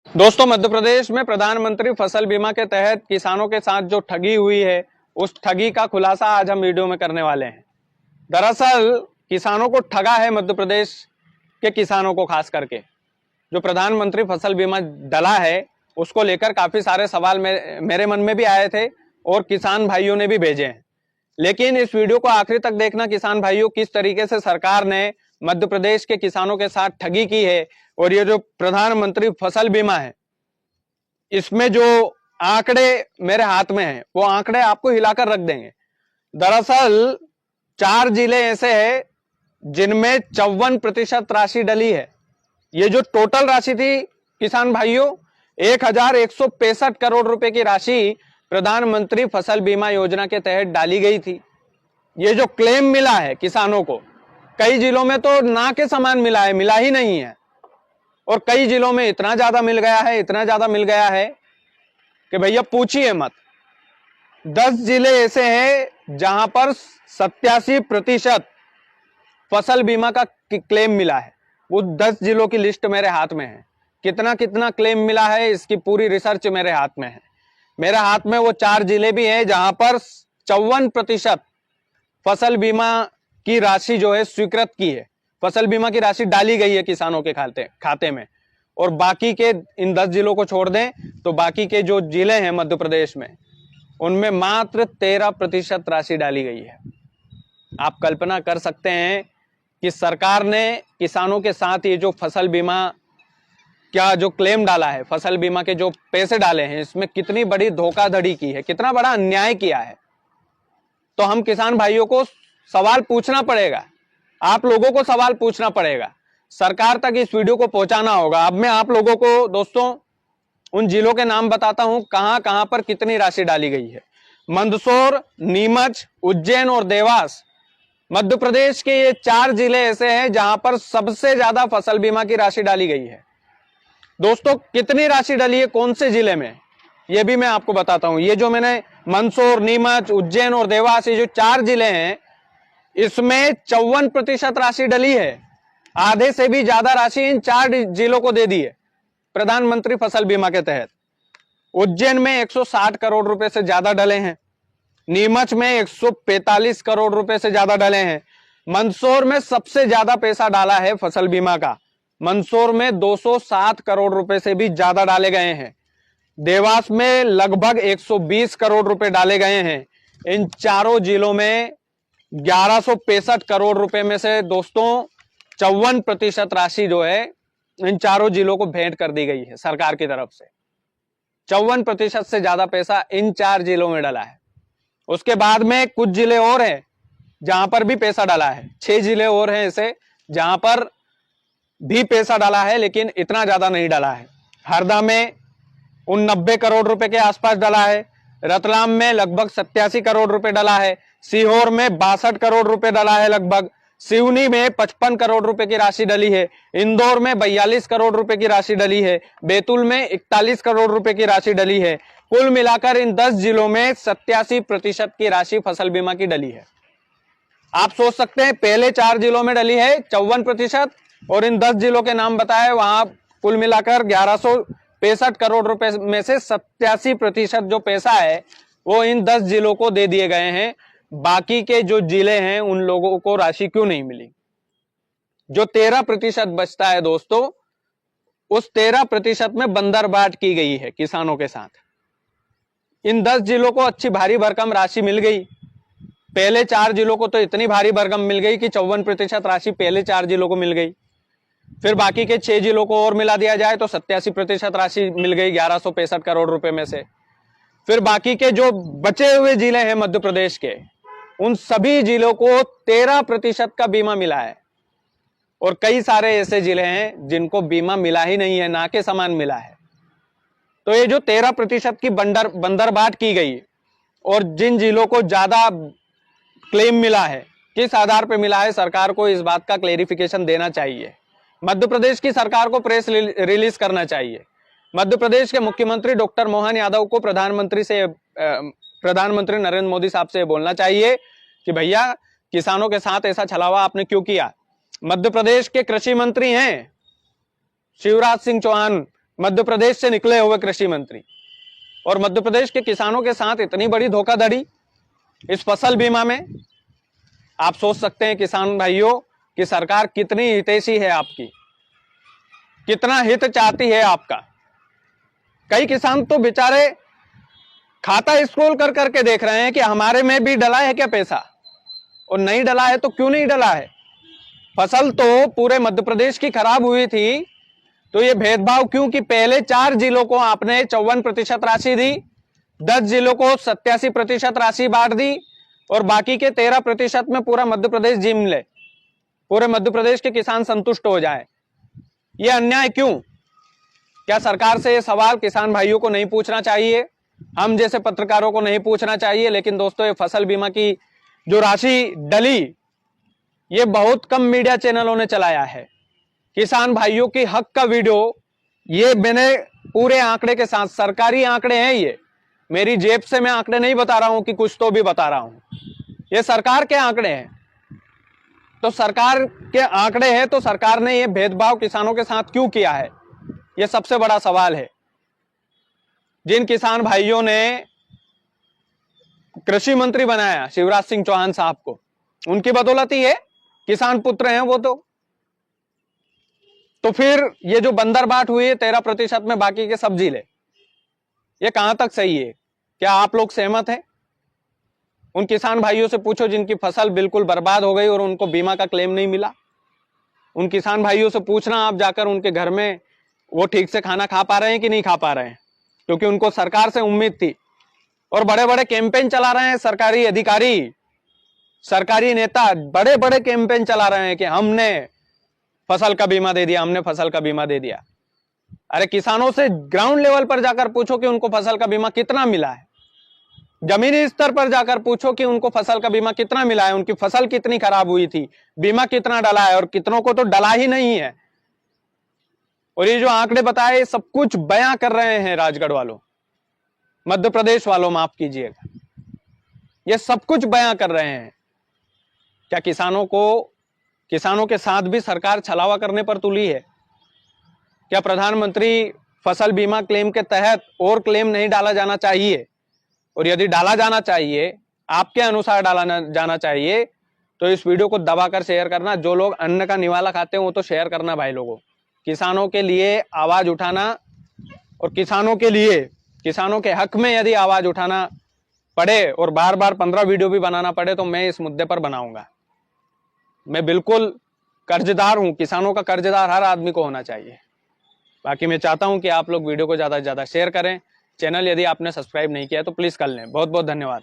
दोस्तों, मध्य प्रदेश में प्रधानमंत्री फसल बीमा के तहत किसानों के साथ जो ठगी हुई है, उस ठगी का खुलासा आज हम वीडियो में करने वाले हैं। दरअसल किसानों को ठगा है मध्य प्रदेश के किसानों को, खास करके जो प्रधानमंत्री फसल बीमा डला है उसको लेकर काफी सारे सवाल मेरे मन में भी आए थे और किसान भाइयों ने भी भेजे हैं। लेकिन इस वीडियो को आखिरी तक देखना किसान भाइयों, किस तरीके से सरकार ने मध्य प्रदेश के किसानों के साथ ठगी की है। और ये जो प्रधानमंत्री फसल बीमा है, इसमें जो आंकड़े मेरे हाथ में हैं, वो आंकड़े आपको हिलाकर रख देंगे। दरअसल 4 जिले ऐसे हैं जिनमें 54% राशि डली है। ये जो टोटल राशि थी किसान भाइयों, 1165 करोड़ रुपए की राशि प्रधानमंत्री फसल बीमा योजना के तहत डाली गई थी। ये जो क्लेम मिला है किसानों को, कई जिलों में तो ना के समान मिला है, मिला ही नहीं है। और कई जिलों में इतना ज्यादा मिल गया है, इतना ज्यादा मिल गया है कि भैया पूछिए मत। 10 जिले ऐसे हैं जहां पर 87% फसल बीमा का क्लेम मिला है। वो 10 जिलों की लिस्ट मेरे हाथ में है। कितना कितना क्लेम मिला है, इसकी पूरी रिसर्च मेरे हाथ में है। मेरे हाथ में वो 4 जिले भी हैं जहां पर 54% फसल बीमा की राशि जो है स्वीकृत की है, फसल बीमा की राशि डाली गई है किसानों के खाते में। और बाकी के इन 10 जिलों को छोड़ दें तो बाकी के जो जिले हैं मध्य प्रदेश में, उनमें मात्र 13% राशि डाली गई है। आप कल्पना कर सकते हैं कि सरकार ने किसानों के साथ ये जो फसल बीमा क्या जो क्लेम डाला है, फसल बीमा के जो पैसे डाले हैं, इसमें कितनी बड़ी धोखाधड़ी की है, कितना बड़ा अन्याय किया है। तो हम किसान भाइयों को सवाल पूछना पड़ेगा, आप लोगों को सवाल पूछना पड़ेगा, सरकार तक इस वीडियो को पहुंचाना होगा। अब मैं आप लोगों को दोस्तों उन जिलों के नाम बताता हूं कहां कहां पर कितनी राशि डाली गई है। मंदसौर, नीमच, उज्जैन और देवास, मध्य प्रदेश के ये 4 जिले ऐसे हैं जहां पर सबसे ज्यादा फसल बीमा की राशि डाली गई है। दोस्तों, कितनी राशि डली है, कौन से जिले में, ये भी मैं आपको बताता हूं। ये जो मैंने मंदसौर, नीमच, उज्जैन और देवास, ये जो 4 जिले हैं, इसमें 54% राशि डली है। आधे से भी ज्यादा राशि इन 4 जिलों को दे दी है प्रधानमंत्री फसल बीमा के तहत। उज्जैन में 160 करोड़ रुपए से ज्यादा डले हैं, नीमच में 145 करोड़ रुपए से ज्यादा डले हैं। मंदसौर में सबसे ज्यादा पैसा डाला है फसल बीमा का, मंदसौर में 207 करोड़ रुपए से भी ज्यादा डाले गए हैं। देवास में लगभग 120 करोड़ रुपए डाले गए हैं। इन चारों जिलों में 1165 करोड़ रुपए में से दोस्तों 54% राशि जो है इन चारों जिलों को भेंट कर दी गई है सरकार की तरफ से। 54% से ज्यादा पैसा इन 4 जिलों में डला है। उसके बाद में कुछ जिले और हैं जहां पर भी पैसा डाला है। 6 जिले और हैं ऐसे जहां पर भी पैसा डाला है, लेकिन इतना ज्यादा नहीं डाला है। हरदा में 90 करोड़ रुपए के आसपास डाला है। रतलाम में लगभग 87 करोड़ रुपए डाला है। सीहोर में 62 करोड़ रुपए डाला है लगभग। सिवनी में 55 करोड़ रुपए की राशि डली है। इंदौर में 42 करोड़ रुपए की राशि डली है। बैतूल में 41 करोड़ रुपए की राशि डली है। कुल मिलाकर इन 10 जिलों में 87% की राशि फसल बीमा की डली है। आप सोच सकते हैं, पहले 4 जिलों में डली है 54% और इन 10 जिलों के नाम बताए, वहां कुल मिलाकर 1165 करोड़ रुपए में से 87% जो पैसा है वो इन 10 जिलों को दे दिए गए हैं। बाकी के जो जिले हैं उन लोगों को राशि क्यों नहीं मिली? जो 13% बचता है दोस्तों, उस 13% में बंदरबाट की गई है किसानों के साथ। इन 10 जिलों को अच्छी भारी भरकम राशि मिल गई। पहले 4 जिलों को तो इतनी भारी भरकम मिल गई कि 54% राशि पहले 4 जिलों को मिल गई। फिर बाकी के 6 जिलों को और मिला दिया जाए तो 87% राशि मिल गई 1165 करोड़ रुपए में से। फिर बाकी के जो बचे हुए जिले हैं मध्य प्रदेश के, उन सभी जिलों को 13% का बीमा मिला है। और कई सारे ऐसे जिले हैं जिनको बीमा मिला ही नहीं है, ना के समान मिला है। तो ये जो 13% की बंदरबाट की गई और जिन जिलों को ज्यादा क्लेम मिला है, किस आधार पर मिला है, सरकार को इस बात का क्लेरिफिकेशन देना चाहिए। मध्य प्रदेश की सरकार को प्रेस रिलीज करना चाहिए। मध्य प्रदेश के मुख्यमंत्री डॉक्टर मोहन यादव को प्रधानमंत्री नरेंद्र मोदी साहब से बोलना चाहिए कि भैया किसानों के साथ ऐसा छलावा आपने क्यों किया। मध्य प्रदेश के कृषि मंत्री हैं शिवराज सिंह चौहान, मध्य प्रदेश से निकले हुए कृषि मंत्री, और मध्य प्रदेश के किसानों के साथ इतनी बड़ी धोखाधड़ी इस फसल बीमा में। आप सोच सकते हैं किसान भाइयों कि सरकार कितनी हितैषी है आपकी, कितना हित चाहती है आपका। कई किसान तो बेचारे खाता स्क्रॉल कर करके देख रहे हैं कि हमारे में भी डला है क्या पैसा, और नहीं डला है तो क्यों नहीं डला है। फसल तो पूरे मध्य प्रदेश की खराब हुई थी, तो ये भेदभाव क्यों कि पहले 4 जिलों को आपने 54% राशि दी, 10 जिलों को 87% राशि बांट दी, और बाकी के 13% में पूरा मध्य प्रदेश जीम ले, पूरे मध्य प्रदेश के किसान संतुष्ट हो जाए। ये अन्याय क्यों? क्या सरकार से ये सवाल किसान भाइयों को नहीं पूछना चाहिए, हम जैसे पत्रकारों को नहीं पूछना चाहिए? लेकिन दोस्तों, ये फसल बीमा की जो राशि डली, ये बहुत कम मीडिया चैनलों ने चलाया है। किसान भाइयों की हक का वीडियो ये मैंने पूरे आंकड़े के साथ, सरकारी आंकड़े हैं, ये मेरी जेब से मैं आंकड़े नहीं बता रहा हूं कि कुछ तो भी बता रहा हूं, ये सरकार के आंकड़े हैं। तो सरकार के आंकड़े हैं, तो सरकार ने ये भेदभाव किसानों के साथ क्यों किया है, ये सबसे बड़ा सवाल है। जिन किसान भाइयों ने कृषि मंत्री बनाया शिवराज सिंह चौहान साहब को, उनकी बदौलत ही है, किसान पुत्र हैं वो तो फिर ये जो बंदर बाट हुई है 13% में बाकी के सब जिले, ये कहां तक सही है? क्या आप लोग सहमत हैं? उन किसान भाइयों से पूछो जिनकी फसल बिल्कुल बर्बाद हो गई और उनको बीमा का क्लेम नहीं मिला। उन किसान भाइयों से पूछना आप जाकर उनके घर में, वो ठीक से खाना खा पा रहे हैं कि नहीं खा पा रहे हैं, क्योंकि उनको सरकार से उम्मीद थी। और बड़े बड़े कैंपेन चला रहे हैं सरकारी अधिकारी, सरकारी नेता बड़े बड़े कैंपेन चला रहे हैं कि हमने फसल का बीमा दे दिया, हमने फसल का बीमा दे दिया। अरे किसानों से ग्राउंड लेवल पर जाकर पूछो कि उनको फसल का बीमा कितना मिला है, जमीनी स्तर पर जाकर पूछो कि उनको फसल का बीमा कितना मिला है, उनकी फसल कितनी खराब हुई थी, बीमा कितना डला है, और कितनों को तो डला ही नहीं है। और ये जो आंकड़े बताए सब कुछ बयां कर रहे हैं राजगढ़ वालों, मध्य प्रदेश वालों, माफ कीजिएगा, ये सब कुछ बयां कर रहे हैं। क्या किसानों के साथ भी सरकार छलावा करने पर तुली है? क्या प्रधानमंत्री फसल बीमा क्लेम के तहत और क्लेम नहीं डाला जाना चाहिए? और यदि डाला जाना चाहिए, आपके अनुसार डाला जाना चाहिए, तो इस वीडियो को दबाकर शेयर करना। जो लोग अन्न का निवाला खाते हैं वो तो शेयर करना भाई लोगों। किसानों के लिए आवाज उठाना, और किसानों के लिए, किसानों के हक में यदि आवाज उठाना पड़े और बार बार 15 वीडियो भी बनाना पड़े, तो मैं इस मुद्दे पर बनाऊंगा। मैं बिल्कुल कर्जदार हूं, किसानों का कर्जदार हर आदमी को होना चाहिए। बाकी मैं चाहता हूं कि आप लोग वीडियो को ज्यादा से ज्यादा शेयर करें। चैनल यदि आपने सब्सक्राइब नहीं किया तो प्लीज कर लें। बहुत बहुत धन्यवाद।